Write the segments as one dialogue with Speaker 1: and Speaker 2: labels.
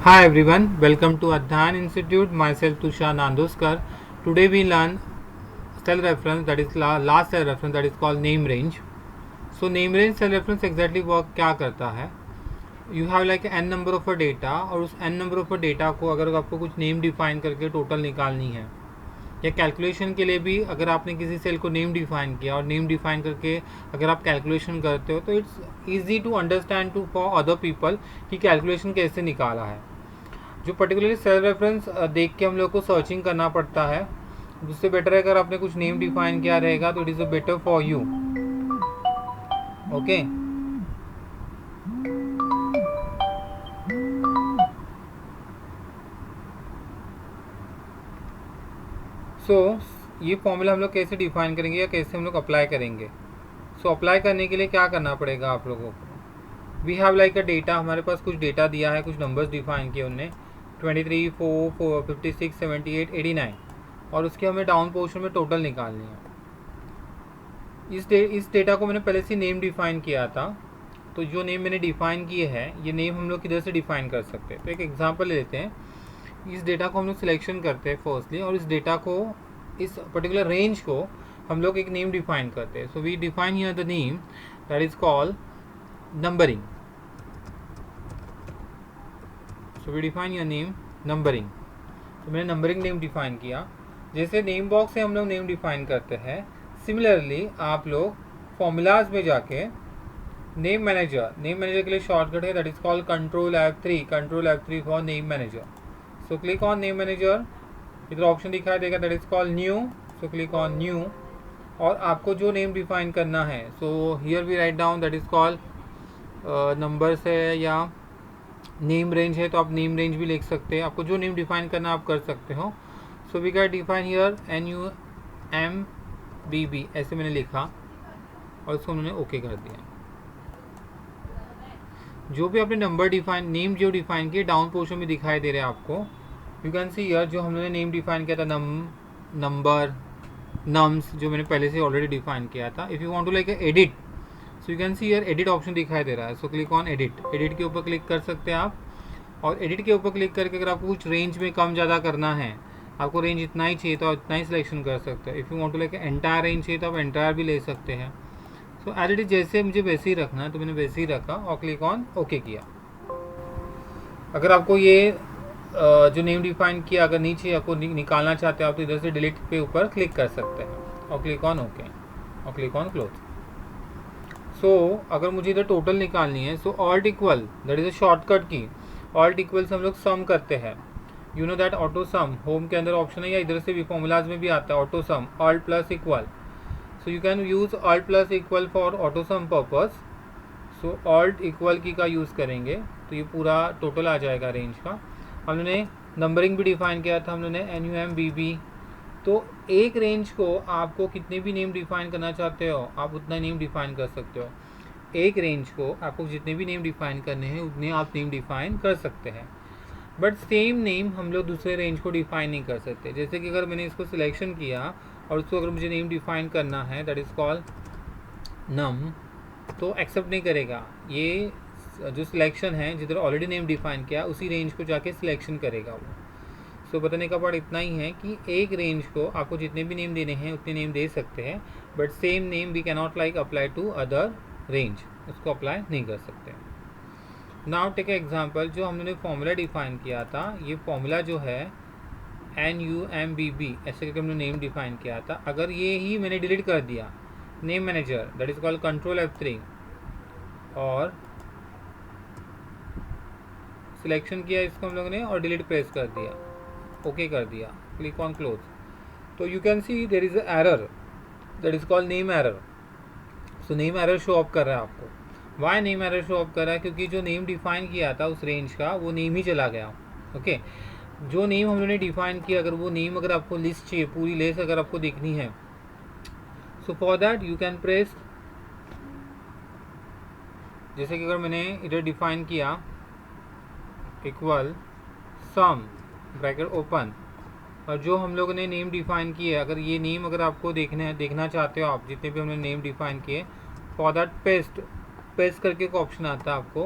Speaker 1: Hi everyone, welcome to Adhan Institute. Myself Tushar Nandoskar. Today we learn cell reference, that is last cell reference, that is called name range. So name range cell reference exactly work क्या करता है? You have like n number of a data और उस n number of a data को अगर आपको कुछ name define करके टोटल निकालनी है या कैलकुलेशन के लिए भी अगर आपने किसी सेल को नेम डिफाइन किया और नेम डिफाइन करके अगर आप कैलकुलेशन करते हो तो it's easy to understand to for other people कि कैलकुलेशन कैसे निकाला है। जो पर्टिकुलरली सेल रेफरेंस देख के हम लोग को सर्चिंग करना पड़ता है, उससे बेटर है अगर आपने कुछ नेम डिफाइन किया रहेगा तो it is a better for you. Okay, so ये फॉर्मूला हम लोग कैसे डिफाइन करेंगे या कैसे हम लोग अप्लाई करेंगे। सो अप्लाई करने के लिए क्या करना पड़ेगा आप लोगों को, we have like a data, हमारे पास कुछ डेटा दिया है, कुछ नंबर्स डिफाइन किए उनने 23, 4, 4, 56, 78, 89 और उसके हमें डाउन पोर्शन में टोटल निकालनी है। इस डेटा को मैंने पहले से नेम डिफाइन किया था, तो जो नेम मैंने डिफाइन किए हैं ये नेम हम लोग किधर से डिफाइन कर सकते हैं। तो एक एग्जांपल ले लेते हैं। इस डेटा को हम लोग सिलेक्शन करते हैं फर्स्टली और इस डेटा को, इस पर्टिकुलर रेंज को हम लोग एक नेम डिफाइन करते हैं। So we define here the name that is called numbering. So we define your name numbering. तो मैंने नंबरिंग नेम डिफाइन किया। जैसे नेम बॉक्स से हम लोग नेम डिफाइन करते हैं, सिमिलरली आप लोग फॉर्मूलाज में जाके नेम मैनेजर के लिए शॉर्टकट है that is called control F3 for name manager. So click on name manager, इधर ऑप्शन दिखाई देगा that is called new. So click on new और आपको जो नेम डिफाइन करना है, so here we write down that is called numbers है या नेम रेंज है, तो आप नेम रेंज भी लिख सकते हैं। आपको जो नेम डिफाइन करना आप कर सकते हो। So we can define here NUMBB ऐसे मैंने लिखा और उसको उन्होंने ओके कर दिया। जो भी आपने नंबर डिफाइन, नेम जो डिफाइन किए डाउन पोर्शन में दिखाई दे रहे हैं आपको। यू कैन सी हियर जो हमने नेम डिफाइन किया था नंबर नम्स, जो मैंने पहले से ऑलरेडी डिफाइन किया था। If you want to like edit, so you can see here edit option दिखाई दे रहा है। सो क्लिक ऑन एडिट के ऊपर क्लिक कर सकते हैं आप। और एडिट के ऊपर क्लिक करके अगर आपको कुछ रेंज में कम ज़्यादा करना है, आपको रेंज इतना ही चाहिए तो आप इतना ही सिलेक्शन कर सकते हैं। If you want to like entire range चाहिए तो आप एंटायर भी ले सकते हैं। सो एज इट इज जैसे मुझे वैसे ही रखना है तो मैंने वैसे ही रखा और क्लिक ऑन ओके किया। अगर आपको ये जो नेम डिफाइन किया अगर नीचे आपको निकालना चाहते हो आप तो इधर से डिलीट के ऊपर क्लिक कर सकते हैं और क्लिक ऑन ओके और क्लिक ऑन क्लोज। सो अगर मुझे इधर टोटल निकालनी है, so alt equal that is a shortcut key. Alt equal से हम लोग सम करते हैं। You know that auto sum home के अंदर ऑप्शन है या इधर से भी फॉर्मूलाज में भी आता है auto sum, alt plus equal. So you can use alt plus equal for auto sum purpose. So alt equal की का यूज़ करेंगे तो ये पूरा टोटल आ जाएगा रेंज का। हमने नंबरिंग भी डिफाइन किया था, हमने NUMBB। तो एक रेंज को आपको कितने भी नेम डिफाइन करना चाहते हो आप उतना नेम डिफाइन कर सकते हो। एक रेंज को आपको जितने भी नेम डिफाइन करने हैं उतने आप नेम डिफाइन कर सकते हैं। बट सेम नेम हम लोग दूसरे रेंज को डिफाइन नहीं कर सकते। जैसे कि अगर मैंने इसको सिलेक्शन किया और उसको अगर मुझे नेम डिफाइन करना है दैट इज़ कॉल्ड नम, तो एक्सेप्ट नहीं करेगा। ये जो सिलेक्शन है जिधर ऑलरेडी नेम डिफाइन किया उसी रेंज को जाके सिलेक्शन करेगा वो। सो बताने का पार्ट इतना ही है कि एक रेंज को आपको जितने भी नेम देने हैं उतने नेम दे सकते हैं, but same name we can not like apply to other range, उसको अप्लाई नहीं कर सकते। नाउ टेक एग्जांपल, जो हमने फॉर्मूला डिफाइन किया था, ये फॉर्मूला जो है NUMBB ऐसे करके हमने नेम डिफाइन किया था। अगर ये ही मैंने डिलीट कर दिया name manager that is called control F3 और सिलेक्शन किया इसको हम लोगों ने और डिलीट प्रेस कर दिया, ओके कर दिया, क्लिक ऑन क्लोज, तो you can see there is a error that is called name error. So name error show up कर रहा है आपको। Why name error show up कर रहा है? क्योंकि जो नेम डिफाइन किया था उस रेंज का वो नेम ही चला गया। ओके, जो नेम हम लोगों ने डिफाइन किया अगर वो नेम अगर आपको लिस्ट चाहिए, पूरी लिस्ट अगर आपको देखनी है, so for that you can press, जैसे कि अगर मैंने इधर डिफाइन किया इक्वल सम ब्रैकेट ओपन, और जो हम लोगों ने नेम डिफाइन किए अगर ये नेम अगर आपको देखना चाहते हो आप जितने भी हमने नेम डिफाइन किए, फॉर दैट पेस्ट करके एक ऑप्शन आता है आपको,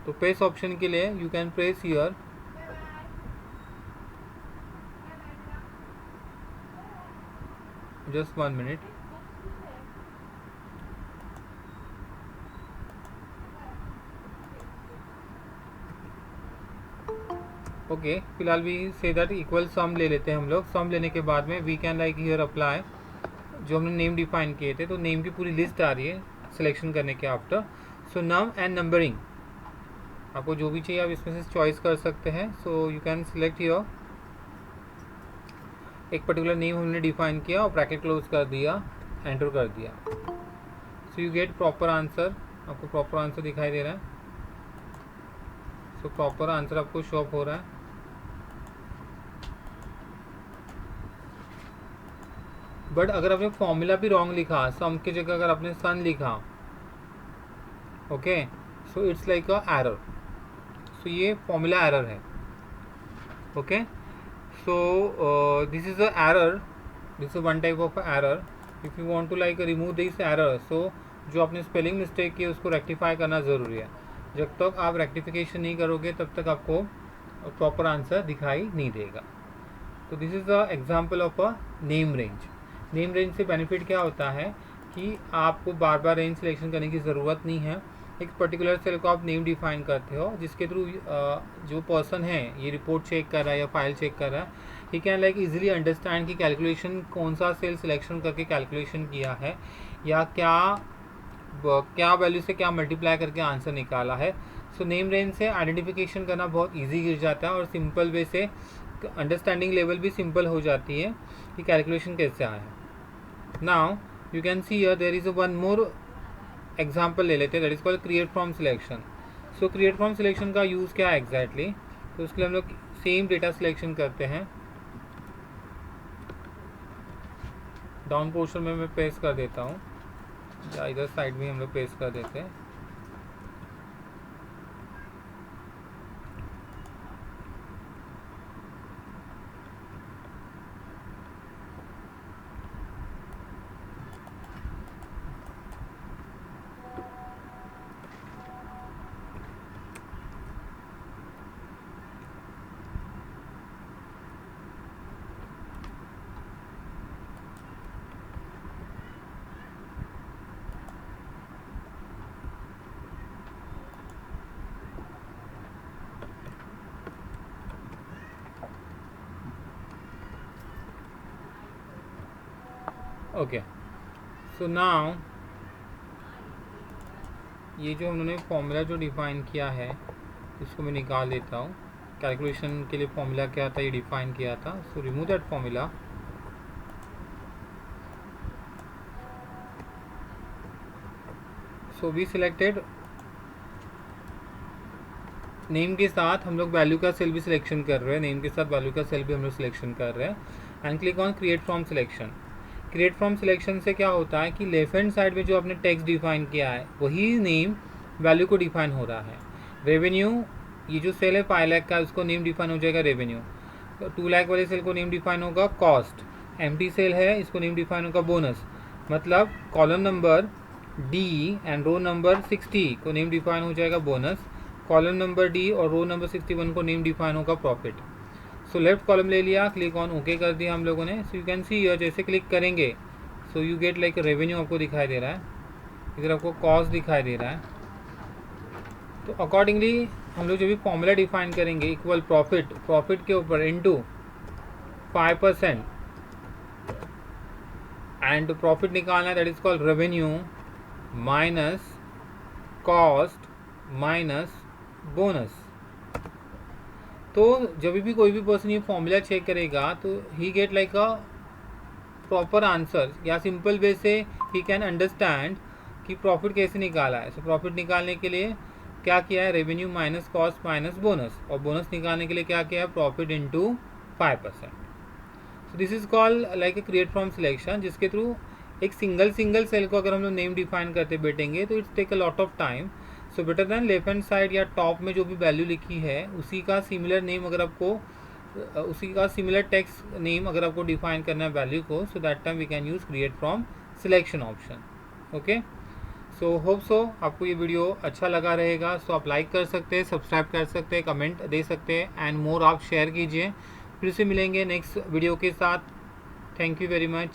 Speaker 1: तो पेस्ट ऑप्शन के लिए you can press here, just 1 minute. Okay, फिलहाल भी से दैट इक्वल सम ले लेते हैं हम लोग। सम लेने के बाद में we can like here apply जो हमने नेम डिफाइन किए थे, तो नेम की पूरी लिस्ट आ रही है सिलेक्शन करने के after. So num and numbering, आपको जो भी चाहिए आप इसमें से चॉइस कर सकते हैं। सो यू कैन सिलेक्ट हियर एक पर्टिकुलर नेम हमने डिफाइन किया और ब्रैकेट क्लोज कर दिया, एंटर कर दिया। So you get proper answer, आपको प्रॉपर आंसर दिखाई दे रहा है। सो प्रॉपर आंसर आपको शो अप हो रहा है। बट अगर आपने फॉर्मूला भी रॉन्ग लिखा, सम की जगह अगर आपने सन लिखा, okay, so it's like a error. So ये फॉर्मूला एरर है। Okay, so this is a error, this is one type of error. If you want to like remove this error, so जो आपने spelling mistake की उसको rectify करना ज़रूरी है। जब तक आप रेक्टिफिकेशन नहीं करोगे तब तक आपको प्रॉपर आंसर दिखाई नहीं देगा। तो this is the example of a name range. Name range से बेनिफिट क्या होता है कि आपको बार बार रेंज सिलेक्शन करने की ज़रूरत नहीं है। एक पर्टिकुलर सेल को आप नेम डिफाइन करते हो, जिसके थ्रू जो पर्सन है ये रिपोर्ट चेक कर रहा है या फाइल चेक कर रहा है, he can like easily understand कि कैलकुलेशन कौन सा सेल सिलेक्शन करके कैलकुलेशन किया है, या क्या वैल्यू से क्या मल्टीप्लाई करके आंसर निकाला है। सो नेम रेंज से आइडेंटिफिकेशन करना बहुत ईजी गिर जाता है और सिंपल वे से अंडरस्टैंडिंग लेवल भी सिंपल हो जाती है कि कैलकुलेशन कैसे आया है। Now you can see here there is one more example ले लेते हैं, that is called create from selection. So create from selection का यूज़ क्या है एग्जैक्टली, तो उसके लिए हम लोग सेम डेटा सिलेक्शन करते हैं। डाउन पोर्शन में मैं पेस्ट कर देता हूँ, या इधर साइड में हम लोग पेस्ट कर देते हैं। ओके, सो नाउ ये जो उन्होंने फॉर्मूला जो डिफाइन किया है इसको मैं निकाल देता हूँ। कैलकुलेशन के लिए फॉर्मूला क्या था ये डिफाइन किया था। So remove that formula. So we selected name के साथ हम लोग वैल्यू का सेल भी सिलेक्शन कर रहे हैं, नेम के साथ वैल्यू का सेल भी हम लोग सिलेक्शन कर रहे हैं। And click on create from selection. Create from selection से क्या होता है कि लेफ्ट हैंड साइड में जो आपने टेक्स्ट डिफाइन किया है वही नेम वैल्यू को डिफाइन हो रहा है। रेवेन्यू, ये जो सेल है 5 लाख का, उसको नेम डिफाइन हो जाएगा रेवेन्यू। 2 लाख वाले सेल को नेम डिफाइन होगा कॉस्ट। एम्प्टी सेल है, इसको नेम डिफाइन होगा बोनस। मतलब column number D and row number 60 को नेम डिफाइन हो जाएगा बोनस। कॉलम नंबर डी और रो नंबर 61 को नेम डिफाइन होगा प्रॉफिट। सो लेफ्ट कॉलम ले लिया, क्लिक ऑन ओके कर दिया हम लोगों ने। सो यू कैन सी हियर जैसे क्लिक करेंगे so you get like revenue आपको दिखाई दे रहा है, इधर आपको कॉस्ट दिखाई दे रहा है। तो अकॉर्डिंगली हम लोग जो भी फॉर्मूला डिफाइन करेंगे इक्वल प्रॉफिट के ऊपर इनटू 5% एंड प्रॉफिट निकालना है, that is called revenue minus cost minus bonus. तो जब भी कोई भी पर्सन ये फॉर्मूला चेक करेगा तो he get like a proper answer, या सिंपल वे से ही कैन अंडरस्टैंड कि प्रॉफिट कैसे निकाला है। सो प्रॉफिट निकालने के लिए क्या किया है, revenue minus cost minus bonus, और बोनस निकालने के लिए क्या किया है, profit into 5%। So this is called like a create from selection, जिसके थ्रू एक सिंगल सेल को अगर हम लोग नेम डिफाइन करते बैठेंगे तो it's take a lot of time. So better than left hand side या टॉप में जो भी वैल्यू लिखी है उसी का सिमिलर नेम अगर आपको उसी का सिमिलर टेक्स्ट नेम अगर आपको डिफाइन करना है वैल्यू को, so that time we can use create from selection option. Okay, so hope so आपको ये वीडियो अच्छा लगा रहेगा। सो आप लाइक कर सकते हैं, सब्सक्राइब कर सकते हैं, कमेंट दे सकते हैं एंड मोर आप शेयर कीजिए। फिर से मिलेंगे नेक्स्ट वीडियो के साथ। Thank you very much.